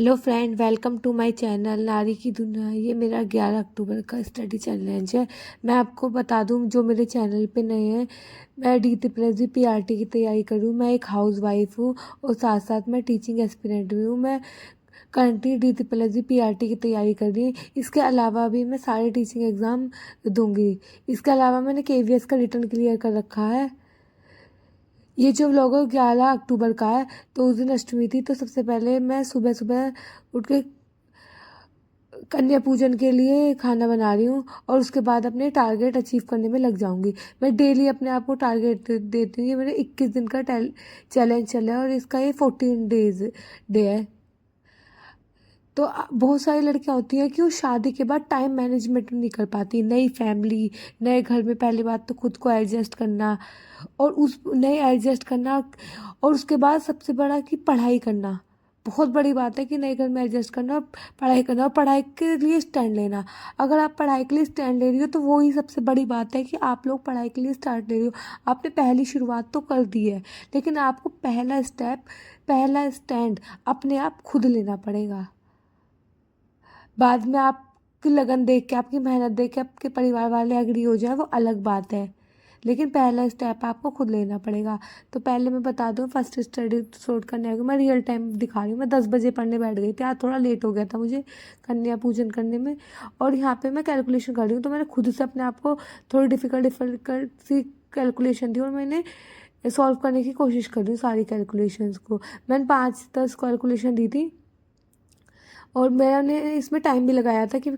Hello friend, welcome to my channel नारी की दुनिया। ये मेरा 11 अक्टूबर का स्टडी चैलेंज है। मैं आपको बता दूं, जो मेरे चैनल पे नए हैं, मैं DT+B PRT की तैयारी कर रही हूँ। मैं एक हाउस वाइफ हूँ और साथ साथ मैं टीचिंग एस्पिरेंट भी हूँ। मैं करंटली DT+B PRT की तैयारी कर रही हूँ। इसके अलावा भी मैं सारे टीचिंग एग्ज़ाम दूंगी। इसके अलावा मैंने KVS का रिटर्न क्लियर कर रखा है। ये जो व्लॉग 11 अक्टूबर का है, तो उस दिन अष्टमी थी। तो सबसे पहले मैं सुबह सुबह उठ के कन्या पूजन के लिए खाना बना रही हूँ और उसके बाद अपने टारगेट अचीव करने में लग जाऊंगी। मैं डेली अपने आप को टारगेट देती हूँ। ये मेरे 21 दिन का चैलेंज चल रहा है और इसका ये 14 डेज डे है। तो बहुत सारी लड़कियां होती हैं कि वो शादी के बाद टाइम मैनेजमेंट नहीं कर पाती। नई फैमिली, नए घर में पहली बात तो खुद को एडजस्ट करना और उस नए एडजस्ट करना, और उसके बाद सबसे बड़ा कि पढ़ाई करना। बहुत बड़ी बात है कि नए घर में एडजस्ट करना, पढ़ाई करना और पढ़ाई के लिए स्टैंड लेना। अगर आप पढ़ाई के लिए स्टैंड ले रही हो तो वो ही सबसे बड़ी बात है कि आप लोग पढ़ाई के लिए स्टार्ट ले रही हो। आपने पहली शुरुआत तो कर दी है, लेकिन आपको पहला स्टेप, पहला स्टैंड अपने आप खुद लेना पड़ेगा। बाद में आपकी लगन देख के, आपकी मेहनत देख के आपके परिवार वाले एग्री हो जाए, वो अलग बात है, लेकिन पहला स्टेप आपको खुद लेना पड़ेगा। तो पहले मैं बता दूं, फर्स्ट स्टडी सॉर्ट करने आएगी। मैं रियल टाइम दिखा रही हूँ। मैं 10 बजे पढ़ने बैठ गई थी। आज थोड़ा लेट हो गया था मुझे कन्या पूजन करने में, और यहाँ पे मैं कैलकुलेशन कर रही हूँ। तो मैंने खुद से अपने आप को थोड़ी डिफ़िकल्ट सी कैलकुलेशन दी और मैंने सॉल्व करने की कोशिश कर रही हूँ सारी कैलकुलेशंस को। मैंने 5-10 कैलकुलेशन दी थी और मैंने इसमें टाइम भी लगाया था कि,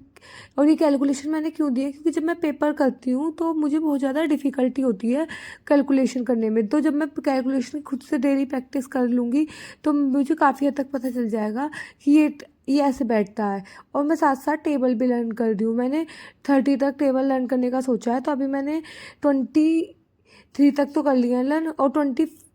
और ये कैलकुलेशन मैंने क्यों दी है, क्योंकि जब मैं पेपर करती हूँ तो मुझे बहुत ज़्यादा डिफ़िकल्टी होती है कैलकुलेशन करने में। तो जब मैं कैलकुलेशन खुद से डेली प्रैक्टिस कर लूँगी तो मुझे काफ़ी हद तक पता चल जाएगा कि ये ऐसे बैठता है। और मैं साथ साथ टेबल भी लर्न कर रही हूँ। मैंने 30 तक टेबल लर्न करने का सोचा है, तो अभी मैंने 23 तक तो कर लिया लर्न और 24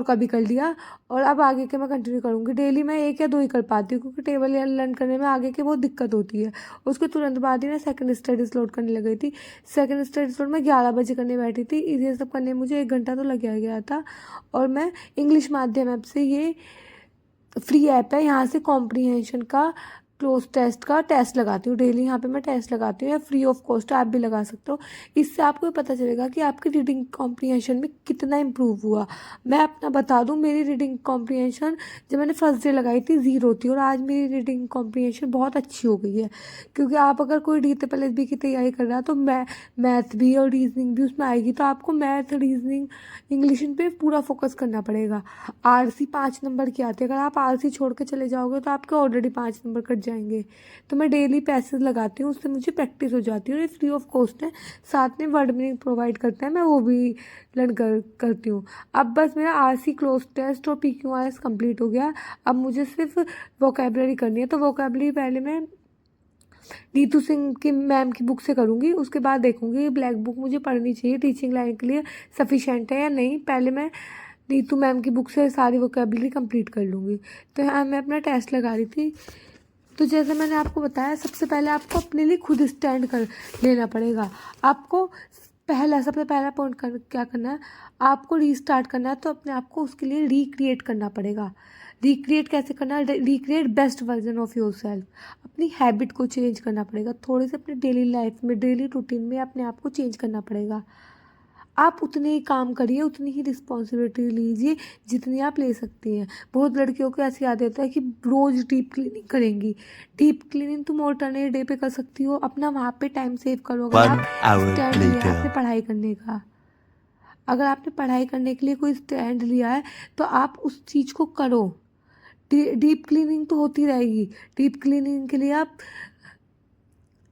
का भी कर लिया। और अब आगे के मैं कंटिन्यू करूँगी। डेली मैं 1 या 2 ही कर पाती हूँ, क्योंकि टेबल लर्न करने में आगे की बहुत दिक्कत होती है। उसके तुरंत बाद ही मैं सेकंड स्टडी स्लॉट करने लग गई थी। सेकंड स्टडी स्लॉट मैं 11 बजे करने बैठी थी। ये सब करने में मुझे 1 घंटा तो लग गया था। और मैं इंग्लिश माध्यम ऐप से, ये फ्री ऐप है, यहाँ से कॉम्प्रीहेंशन का क्लोज टेस्ट का टेस्ट लगाती हूँ डेली। यहाँ पे मैं टेस्ट लगाती हूँ, या फ्री ऑफ कॉस्ट आप भी लगा सकते हो। इससे आपको पता चलेगा कि आपकी रीडिंग कॉम्प्रीहेंशन में कितना इम्प्रूव हुआ। मैं अपना बता दूँ, मेरी रीडिंग कॉम्प्रीहेंशन जब मैंने फर्स्ट डे लगाई थी 0 थी, और आज मेरी रीडिंग कॉम्प्रीहेंशन बहुत अच्छी हो गई है। क्योंकि आप अगर कोई DT+B की तैयारी कर रहा है तो मैथ भी और रीजनिंग भी उसमें आएगी। तो आपको मैथ, रीजनिंग, इंग्लिश पे पूरा फोकस करना पड़ेगा। RC 5 नंबर की आती है। अगर आप RC छोड़ के चले जाओगे तो आपके ऑलरेडी 5 नंबर कट जाएंगे। तो मैं डेली पैसेज लगाती हूँ, उससे मुझे प्रैक्टिस हो जाती है। और ये फ्री ऑफ कॉस्ट है, साथ में वर्ड मीनिंग प्रोवाइड करता है, मैं वो भी लर्न करती हूँ। अब बस मेरा RC क्लोज टेस्ट और PQRS कंप्लीट हो गया। अब मुझे सिर्फ वोकेबलरी करनी है। तो वोकेबलरी पहले मैं नीतू सिंह की मैम की बुक से करूँगी, उसके बाद देखूँगी ब्लैक बुक मुझे पढ़नी चाहिए टीचिंग लाइन के लिए सफिशेंट है या नहीं। पहले मैं नीतू मैम की बुक से सारी वोकेबलरी कंप्लीट कर लूँगी। तो यहाँ मैं अपना टेस्ट लगा रही थी। तो जैसे मैंने आपको बताया, सबसे पहले आपको अपने लिए खुद स्टैंड कर लेना पड़ेगा। आपको सबसे पहला पॉइंट क्या करना है, आपको रीस्टार्ट करना है। तो अपने आप को उसके लिए रिक्रिएट करना पड़ेगा। रिक्रिएट कैसे करना है? Recreate best version of your self. अपनी हैबिट को चेंज करना पड़ेगा। थोड़े से अपने डेली लाइफ में, डेली रूटीन में अपने आप को चेंज करना पड़ेगा। आप उतने ही काम करिए, उतनी ही रिस्पॉन्सिबिलिटी लीजिए जितनी आप ले सकती हैं। बहुत लड़कियों को ऐसी आदत है कि रोज़ डीप क्लीनिंग करेंगी। डीप क्लीनिंग तुम ऑल्टरनेट डे पे कर सकती हो। अपना वहाँ पे टाइम सेव करो। अगर आप 1 hour स्टैंड लिया है later. अपने पढ़ाई करने का, अगर आपने पढ़ाई करने के लिए कोई स्टैंड लिया है तो आप उस चीज़ को करो। डीप क्लीनिंग तो होती रहेगी। डीप क्लीनिंग के लिए आप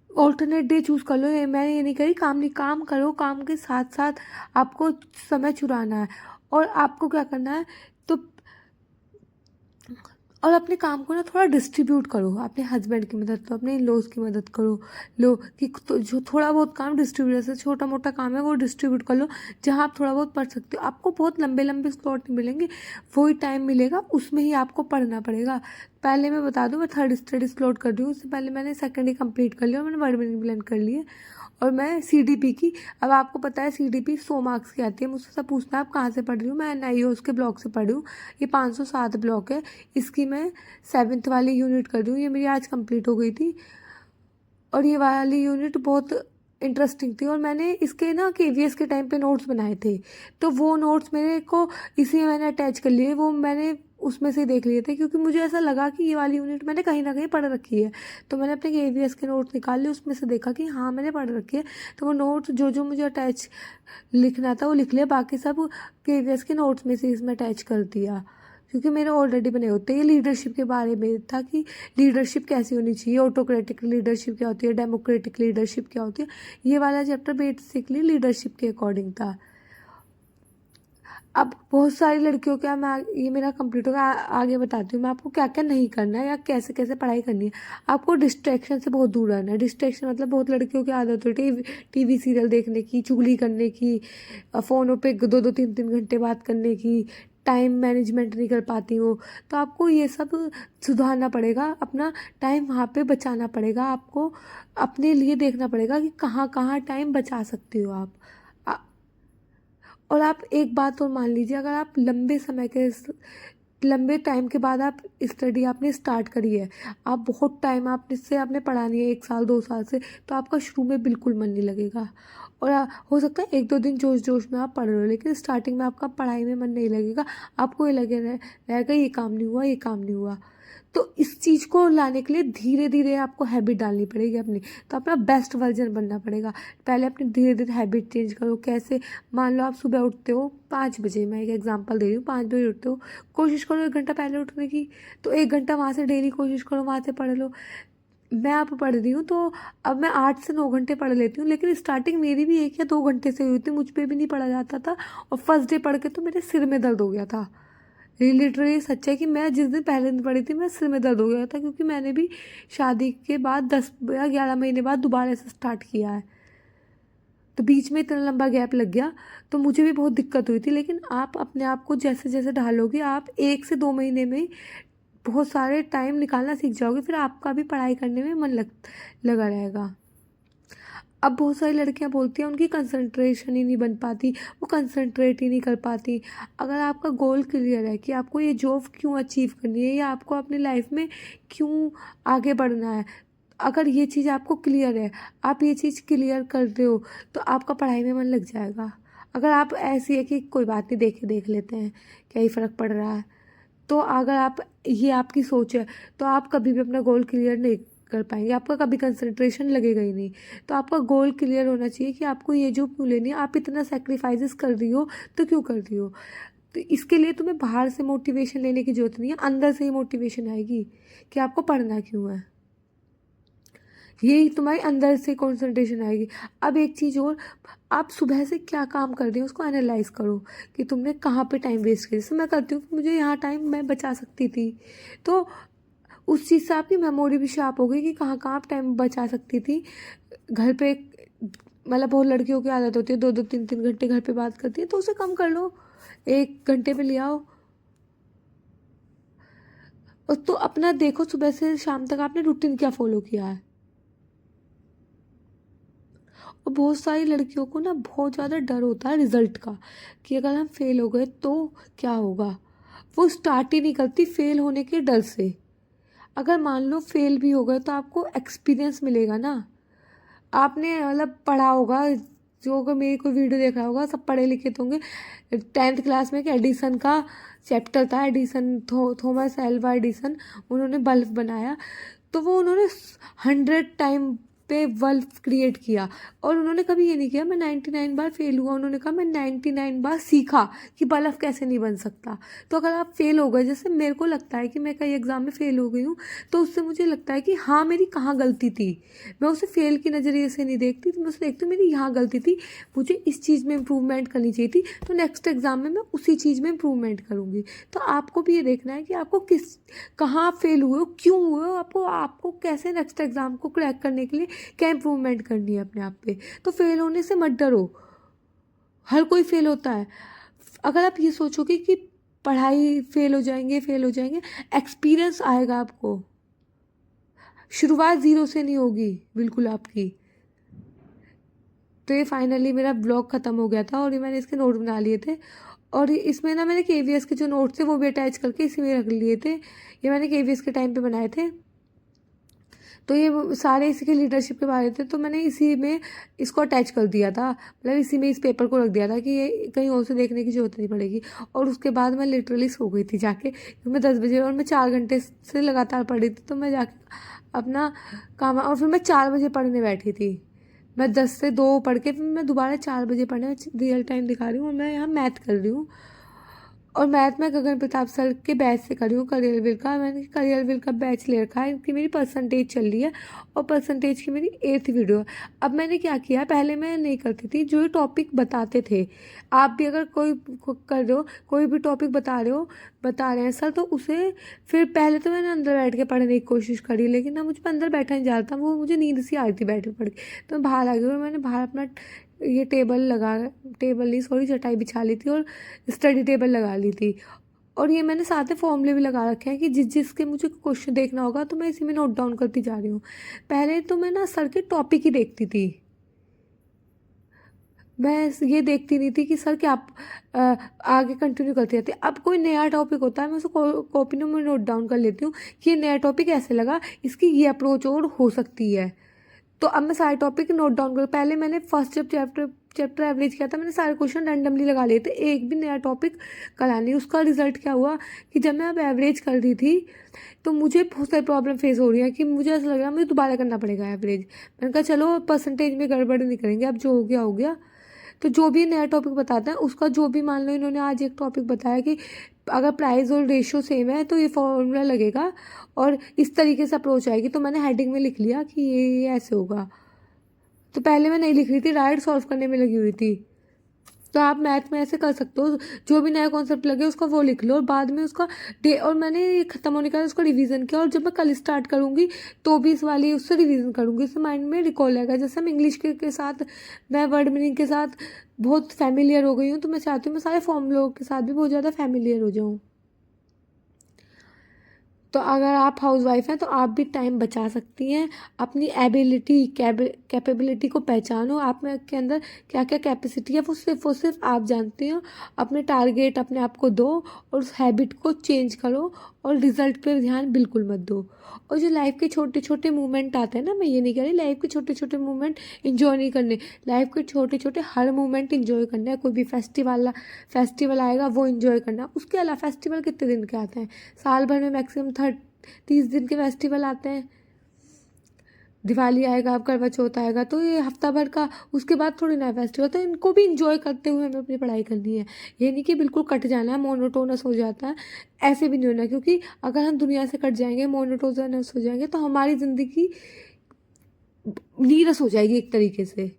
ऑल्टरनेट डे चूज़ कर लो। मैं ये नहीं कह रही काम नहीं, काम करो, काम के साथ साथ आपको समय चुराना है। और आपको क्या करना है, तो और अपने काम को ना थोड़ा डिस्ट्रीब्यूट करो। अपने हस्बैंड की मदद करो, अपने लॉज की मदद करो। लो कि तो जो थोड़ा बहुत काम डिस्ट्रीब्यूट, जैसे छोटा मोटा काम है वो डिस्ट्रीब्यूट कर लो। जहाँ आप थोड़ा बहुत पढ़ सकते हो, आपको बहुत लंबे लंबे स्लॉट नहीं मिलेंगे, वही टाइम मिलेगा, उसमें ही आपको पढ़ना पड़ेगा। पहले मैं बता दूँ, मैं थर्ड स्टडी स्लॉट कर रही हूँ। उससे पहले मैंने सेकेंड ही कंप्लीट कर लिया और मैंने वर्ड मीनिंग भी लर्न कर लिए। और मैं CDP की, अब आपको पता है CDP 100 मार्क्स की आती है। मुझसे सब पूछना है आप कहाँ से पढ़ रही हूँ, मैं NIOS के ब्लॉक से पढ़ी हूँ। ये 507 ब्लॉक है, इसकी मैं 7th वाली यूनिट कर रही हूँ। ये मेरी आज कंप्लीट हो गई थी और ये वाली यूनिट बहुत इंटरेस्टिंग थी। और मैंने इसके ना KVS के टाइम पे नोट्स बनाए थे, तो वो नोट्स मेरे को इसी में मैंने अटैच कर लिए। वो मैंने उसमें से देख लिए थे क्योंकि मुझे ऐसा लगा कि ये वाली यूनिट मैंने कहीं ना कहीं पढ़ रखी है। तो मैंने अपने KVS के नोट्स निकाल लिए, उसमें से देखा कि हाँ मैंने पढ़ रखी है। तो वो नोट्स जो जो मुझे अटैच लिखना था वो लिख लिया, बाकी सब KVS के नोट्स में से इसमें अटैच कर दिया क्योंकि मेरे ऑलरेडी बने होते हैं। ये लीडरशिप के बारे में था कि लीडरशिप कैसी होनी चाहिए, ऑटोक्रेटिक लीडरशिप क्या होती है, डेमोक्रेटिक लीडरशिप क्या होती है। ये वाला चैप्टर बेसिकली लीडरशिप के अकॉर्डिंग था। अब बहुत सारी लड़कियों का ये मेरा कंप्लीट होगा, आगे बताती हूँ मैं आपको क्या क्या नहीं करना है या कैसे कैसे पढ़ाई करनी है। आपको डिस्ट्रैक्शन से बहुत दूर रहना है। डिस्ट्रैक्शन मतलब बहुत लड़कियों की आदत होती है टीवी सीरियल देखने की, चुगली करने की, फ़ोनों पे 2-2 3-3 घंटे बात करने की, टाइम मैनेजमेंट नहीं कर पाती हो। तो आपको ये सब सुधारना पड़ेगा, अपना टाइम वहाँ पे बचाना पड़ेगा। आपको अपने लिए देखना पड़ेगा कि कहाँ कहाँ टाइम बचा सकती हो आप। और आप एक बात और मान लीजिए, अगर आप लंबे टाइम के बाद आप स्टडी आपने स्टार्ट करी है, आप बहुत टाइम आपने पढ़ा नहीं है 1 साल 2 साल से, तो आपका शुरू में बिल्कुल मन नहीं लगेगा। और हो सकता है 1-2 दिन जोश जोश में आप पढ़ रहे हो, लेकिन स्टार्टिंग में आपका पढ़ाई में मन नहीं लगेगा। आपको ये लगे रहेगा ये काम नहीं हुआ, ये काम नहीं हुआ। तो इस चीज़ को लाने के लिए धीरे धीरे आपको हैबिट डालनी पड़ेगी अपनी। तो अपना बेस्ट वर्जन बनना पड़ेगा। पहले अपनी धीरे धीरे हैबिट चेंज करो। कैसे? मान लो आप सुबह उठते हो 5 बजे, मैं एक एग्जांपल दे रही हूँ, 5 बजे उठते हो, कोशिश करो 1 घंटा पहले उठने की। तो 1 घंटा वहाँ से डेली कोशिश करो, वहाँ से पढ़ लो। मैं आप पढ़ रही हूँ तो अब मैं 8 से 9 घंटे पढ़ लेती हूँ, लेकिन स्टार्टिंग मेरी भी 1 या 2 घंटे से हुई थी, मुझ पर भी नहीं पढ़ा जाता था। और फर्स्ट डे पढ़ के तो मेरे सिर में दर्द हो गया था। लिटरली सच है कि मैं जिस दिन पहले दिन पढ़ी थी मैं सिर में दर्द हो गया था, क्योंकि मैंने भी शादी के बाद 10 या 11 महीने बाद दोबारा से स्टार्ट किया है। तो बीच में इतना लंबा गैप लग गया, तो मुझे भी बहुत दिक्कत हुई थी। लेकिन आप अपने आप को जैसे जैसे ढालोगे, आप 1 से 2 महीने में बहुत सारे टाइम निकालना सीख जाओगे, फिर आपका भी पढ़ाई करने में मन लगा रहेगा। अब बहुत सारी लड़कियां बोलती हैं उनकी कंसंट्रेशन ही नहीं बन पाती, वो कंसंट्रेट ही नहीं कर पाती। अगर आपका गोल क्लियर है कि आपको ये जॉब क्यों अचीव करनी है या आपको अपनी लाइफ में क्यों आगे बढ़ना है, अगर ये चीज़ आपको क्लियर है, आप ये चीज़ क्लियर कर रहे हो, तो आपका पढ़ाई में मन लग जाएगा। अगर आप ऐसी है कि कोई बात नहीं, देख लेते हैं, क्या ही फ़र्क पड़ रहा है, तो अगर आप ये आपकी सोच है, तो आप कभी भी अपना गोल क्लियर नहीं कर पाएंगे, आपका कभी कंसंट्रेशन लगेगा ही नहीं। तो आपका गोल क्लियर होना चाहिए कि आपको ये जॉब क्यों लेनी है, आप इतना सेक्रीफाइसेस कर रही हो तो क्यों कर रही हो। तो इसके लिए तुम्हें बाहर से मोटिवेशन लेने की जरूरत नहीं है, अंदर से ही मोटिवेशन आएगी कि आपको पढ़ना क्यों है। यही तुम्हारी अंदर से कंसंट्रेशन आएगी। अब एक चीज़ और, आप सुबह से क्या काम कर रही हो उसको एनालाइज करो कि तुमने कहाँ पे टाइम वेस्ट किया। जैसे मैं करती हूँ, मुझे यहाँ टाइम मैं बचा सकती थी, तो उस चीज़ से आपकी मेमोरी भी शार्प हो गई कि कहाँ कहाँ आप टाइम बचा सकती थी। घर पे मतलब बहुत लड़कियों की आदत होती है 2-2 3-3 घंटे घर पे बात करती है, तो उसे कम कर लो, 1 घंटे पे ले आओ। और तो अपना देखो सुबह से शाम तक आपने रूटीन क्या फॉलो किया है। और बहुत सारी लड़कियों को ना बहुत ज़्यादा डर होता है रिजल्ट का, कि अगर हम फेल हो गए तो क्या होगा। वो स्टार्ट ही नहीं करती फेल होने के डर से। अगर मान लो फेल भी हो गए तो आपको एक्सपीरियंस मिलेगा ना। आपने मतलब पढ़ा होगा, जो अगर मेरी कोई वीडियो देख रहा होगा, सब पढ़े लिखे तो होंगे। 10th क्लास में एक एडिसन का चैप्टर था, एडिसन थॉमस एल्वा एडिसन, उन्होंने बल्ब बनाया। तो वो उन्होंने 100 टाइम पे बल्ब क्रिएट किया, और उन्होंने कभी ये नहीं किया मैं 99 बार फेल हुआ। उन्होंने कहा मैं 99 बार सीखा कि बल्ब कैसे नहीं बन सकता। तो अगर आप फेल हो गए, जैसे मेरे को लगता है कि मैं कई एग्ज़ाम में फ़ेल हो गई हूँ, तो उससे मुझे लगता है कि हाँ मेरी कहाँ गलती थी। मैं उसे फेल के नज़रिए से नहीं देखती, तो मैं उसे देखती हूँ मेरी यहाँ गलती थी, मुझे इस चीज़ में इम्प्रूवमेंट करनी चाहिए थी, तो नेक्स्ट एग्ज़ाम में मैं उसी चीज़ में इम्प्रूवमेंट करूँगी। तो आपको भी ये देखना है कि आपको कहाँ आप फेल हुए हो, क्यों हुए हो, आपको कैसे नेक्स्ट एग्ज़ाम को क्रैक करने के लिए क्या इम्प्रूवमेंट करनी है अपने आप पे। तो फेल होने से मत डरो, हर कोई फेल होता है। अगर आप ये सोचोगे कि पढ़ाई फेल हो जाएंगे, एक्सपीरियंस आएगा आपको, शुरुआत 0 से नहीं होगी बिल्कुल आपकी। तो ये फाइनली मेरा ब्लॉग ख़त्म हो गया था और ये मैंने इसके नोट बना लिए थे और इसमें ना मैंने केवीएस के जो नोट थे वो भी अटैच करके इसी में रख लिए थे। ये मैंने केवीएस के टाइम पे बनाए थे। तो ये सारे इसी के लीडरशिप के बारे थे, तो मैंने इसी में इसको अटैच कर दिया था, मतलब इसी में इस पेपर को रख दिया था कि ये कहीं और से देखने की ज़रूरत नहीं पड़ेगी। और उसके बाद मैं लिटरली सो गई थी जाके, क्योंकि मैं 10 बजे और मैं 4 घंटे से लगातार पढ़ी थी। तो मैं जाके अपना काम और फिर मैं 4 बजे पढ़ने बैठी थी। मैं 10 से 2 पढ़ के फिर मैं दोबारा 4 बजे पढ़ने रियल टाइम दिखा रही हूँ और मैं यहाँ मैथ कर रही हूँ। और मैथ में गगन प्रताप सर के बैच से करी हूँ, करियर का। मैंने करियर का बैच ले रखा है, इनकी मेरी परसेंटेज चल रही है और परसेंटेज की मेरी 8th वीडियो है। अब मैंने क्या किया, पहले मैं नहीं करती थी, जो ये टॉपिक बताते थे, आप भी अगर कोई कर रहे हो, कोई भी टॉपिक बता रहे हैं सर, तो उसे फिर पहले तो मैंने अंदर बैठ के पढ़ने की कोशिश करी, लेकिन ना मुझ पर अंदर बैठा नहीं जाता, वो मुझे नींद सी आ रही थी बैठ के पढ़ के। तो मैं बाहर आ गई और मैंने बाहर अपना ये टेबल नहीं सॉरी चटाई बिछा ली थी और स्टडी टेबल लगा ली थी। और ये मैंने साथ में फॉर्मूले भी लगा रखे हैं कि जिसके मुझे क्वेश्चन देखना होगा तो मैं इसी में नोट डाउन करती जा रही हूँ। पहले तो मैं ना सर के टॉपिक ही देखती थी, मैं ये देखती नहीं थी कि सर क्या आप आगे कंटिन्यू करते रहते। अब कोई नया टॉपिक होता है मैं उसको कॉपी में नोट डाउन कर लेती हूँ कि ये नया टॉपिक ऐसे लगा, इसकी ये अप्रोच और हो सकती है। तो अब मैं सारे टॉपिक नोट डाउन कर, पहले मैंने फर्स्ट जब चैप्टर एवरेज किया था, मैंने सारे क्वेश्चन रैंडमली लगा लिए थे, एक भी नया टॉपिक करा नहीं। उसका रिजल्ट क्या हुआ कि जब मैं अब एवरेज कर रही थी तो मुझे बहुत सारी प्रॉब्लम फेस हो रही है कि मुझे ऐसा लग रहा है मुझे दोबारा करना पड़ेगा एवरेज। मैंने कहा चलो परसेंटेज में गड़बड़ नहीं करेंगे, अब जो हो गया। तो जो भी नया टॉपिक बताते हैं उसका जो भी, मान लो इन्होंने आज एक टॉपिक बताया कि अगर प्राइस और रेशियो सेम है तो ये फॉर्मूला लगेगा और इस तरीके से अप्रोच आएगी, तो मैंने हेडिंग में लिख लिया कि ये ऐसे होगा। तो पहले मैं नहीं लिख रही थी, राइट सॉल्व करने में लगी हुई थी। तो आप मैथ में ऐसे कर सकते हो, जो भी नया कॉन्सेप्ट लगे उसका वो लिख लो और बाद में उसका डे, और मैंने ये ख़त्म होने के बाद उसका रिवीजन किया। और जब मैं कल स्टार्ट करूँगी तो भी इस वाली उससे रिवीजन करूँगी, इससे माइंड में रिकॉल आएगा। जैसे हम इंग्लिश के साथ, मैं वर्ड मीनिंग के साथ बहुत फैमिलियर हो गई हूँ, तो मैं चाहती हूँ मैं सारे फॉर्मूलों के साथ भी बहुत ज़्यादा फैमिलियर हो जाऊँ। तो अगर आप हाउसवाइफ हैं तो आप भी टाइम बचा सकती हैं। अपनी एबिलिटी कैपेबिलिटी को पहचानो, आप में के अंदर क्या क्या कैपेसिटी है वो सिर्फ आप जानते हो। अपने टारगेट अपने आप को दो और उस हैबिट को चेंज करो और रिजल्ट पे ध्यान बिल्कुल मत दो। और जो लाइफ के छोटे छोटे मूवमेंट आते हैं ना, मैं ये नहीं कह रही लाइफ के छोटे छोटे मूवमेंट इंजॉय नहीं करने, लाइफ के छोटे छोटे हर मूवमेंट इंजॉय करना है। कोई भी फेस्टिवल आएगा वो इंजॉय करना। उसके अलावा फेस्टिवल कितने दिन के आते हैं, साल भर में मैक्सिमम 30 दिन के फेस्टिवल आते हैं। दिवाली आएगा, अब करवा चौथ आएगा, तो ये हफ्ता भर का, उसके बाद थोड़ी नया फेस्टिवल। तो इनको भी इंजॉय करते हुए हमें अपनी पढ़ाई करनी है। ये नहीं कि बिल्कुल कट जाना है, मोनोटोनस हो जाता है, ऐसे भी नहीं होना। क्योंकि अगर हम दुनिया से कट जाएंगे, मोनोटोनस हो जाएंगे, तो हमारी ज़िंदगी नीरस हो जाएगी एक तरीके से।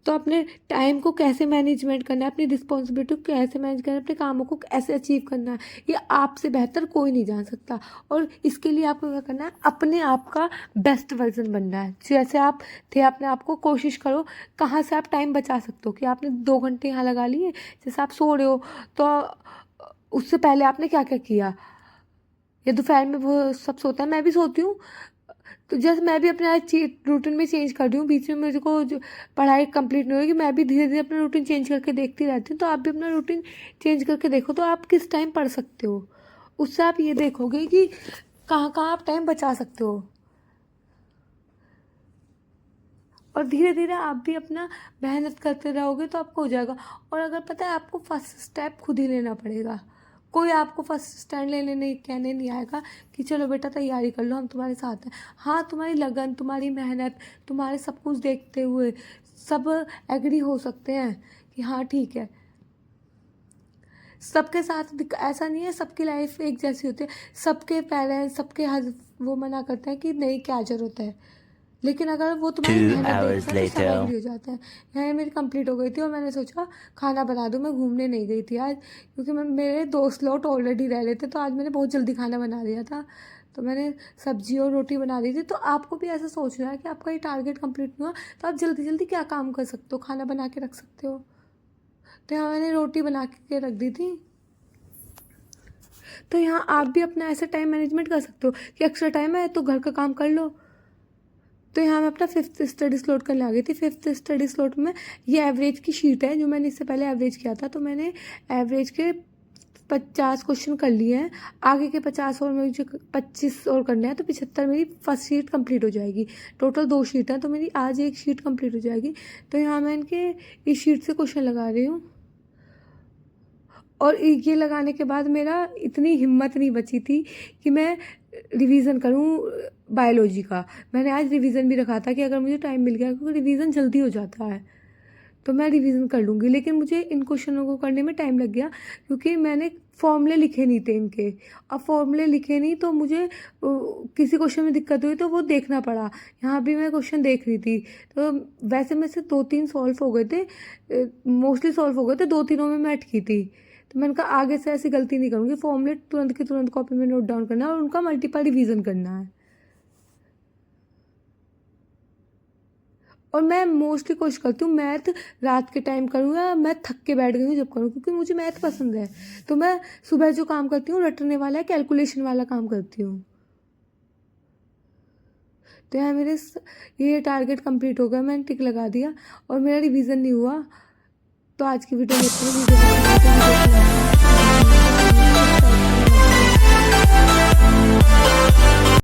तो अपने टाइम को कैसे मैनेजमेंट करना है, अपनी रिस्पॉन्सिबिलिटी को कैसे मैनेज करना है, अपने कामों को कैसे अचीव करना है, ये आपसे बेहतर कोई नहीं जान सकता। और इसके लिए आपको क्या करना है, अपने आप का बेस्ट वर्जन बनना है। जैसे आप थे, अपने आप को कोशिश करो कहाँ से आप टाइम बचा सकते हो। कि आपने 2 घंटे यहाँ लगा लिए, जैसे आप सो रहे हो तो उससे पहले आपने क्या क्या किया, या दोपहर में वो सब सोता है, मैं भी सोती हूँ। तो जैसे मैं भी अपने आज रूटीन में चेंज कर रही हूँ, बीच में मेरे को जो पढ़ाई कंप्लीट नहीं होगी, मैं भी धीरे धीरे अपना रूटीन चेंज करके देखती रहती हूँ। तो आप भी अपना रूटीन चेंज करके देखो, तो आप किस टाइम पढ़ सकते हो, उससे आप ये देखोगे कि कहाँ कहाँ आप टाइम बचा सकते हो। और धीरे धीरे आप भी अपना मेहनत करते रहोगे तो आपको हो जाएगा। और अगर पता है, आपको फर्स्ट स्टेप खुद ही लेना पड़ेगा। कोई आपको फर्स्ट स्टैंड लेने नहीं कहने नहीं आएगा कि चलो बेटा तैयारी कर लो, हम तुम्हारे साथ हैं। हाँ, तुम्हारी लगन, तुम्हारी मेहनत, तुम्हारे सब कुछ देखते हुए सब एग्री हो सकते हैं कि हाँ ठीक है। सबके साथ ऐसा नहीं है, सबकी लाइफ एक जैसी होती है। सबके पेरेंट्स, सबके वो मना करते हैं कि नहीं क्या ज़रूरत है, लेकिन अगर वो तुम्हारी 2 मेहनत hours देखते हैं तो सब एग्री later. हो जाते हैं। यहाँ मेरी कंप्लीट हो गई थी और मैंने सोचा खाना बना दूँ। मैं घूमने नहीं गई थी आज, क्योंकि मेरे दोस्त लोग ऑलरेडी रह रहे थे, तो आज मैंने बहुत जल्दी खाना बना दिया था। तो मैंने सब्जी और रोटी बना दी थी। तो आपको भी ऐसा सोचना है कि आपका ये टारगेट कंप्लीट नहीं हुआ तो आप जल्दी जल्दी क्या काम कर सकते हो, खाना बना के रख सकते हो। तो यहाँ मैंने रोटी बना के रख दी थी। तो यहाँ आप भी अपना ऐसा टाइम मैनेजमेंट कर सकते हो कि एक्स्ट्रा टाइम है तो घर का काम कर लो, तो यहाँ मैं अपना 5th स्टडी स्लॉट करने आ गई थी। 5th स्टडी स्लॉट में ये एवरेज की शीट है जो मैंने इससे पहले एवरेज किया था, तो मैंने एवरेज के 50 क्वेश्चन कर लिए हैं। आगे के 50 और मुझे 25 और करने हैं, तो 75 मेरी फर्स्ट शीट कंप्लीट हो जाएगी। टोटल 2 शीट हैं, तो मेरी आज एक शीट कंप्लीट हो जाएगी। तो यहाँ मैं इनके इस शीट से क्वेश्चन लगा रही हूँ, और ये लगाने के बाद मेरा इतनी हिम्मत नहीं बची थी कि मैं रिवीजन करूं बायोलॉजी का। मैंने आज रिवीजन भी रखा था कि अगर मुझे टाइम मिल गया, क्योंकि रिवीजन जल्दी हो जाता है, तो मैं रिवीजन कर लूँगी। लेकिन मुझे इन क्वेश्चनों को करने में टाइम लग गया, क्योंकि मैंने फॉर्मूले लिखे नहीं थे इनके। अब फॉर्मूले लिखे नहीं तो मुझे किसी क्वेश्चन में दिक्कत हुई तो वो देखना पड़ा। यहाँ भी मैं क्वेश्चन देख रही थी, तो वैसे में से 2-3 सॉल्व हो गए थे, मोस्टली सॉल्व हो गए थे, 2-3 में मैं अटकी थी। तो मैंने कहा आगे से ऐसी गलती नहीं करूँगी, फॉर्मूले तुरंत की तुरंत कॉपी में नोट डाउन करना है और उनका मल्टीपल रिवीजन करना है। और मैं मोस्टली कोशिश करती हूँ मैथ रात के टाइम करूँ या मैं थक के बैठ गई हूँ जब करूँ, क्योंकि मुझे मैथ पसंद है। तो मैं सुबह जो काम करती हूँ रटने वाला है, कैलकुलेशन वाला काम करती हूँ। तो यहाँ ये टारगेट कंप्लीट हो गया, मैंने टिक लगा दिया और मेरा रिवीजन नहीं हुआ। तो आज की वीडियो में इतना ही।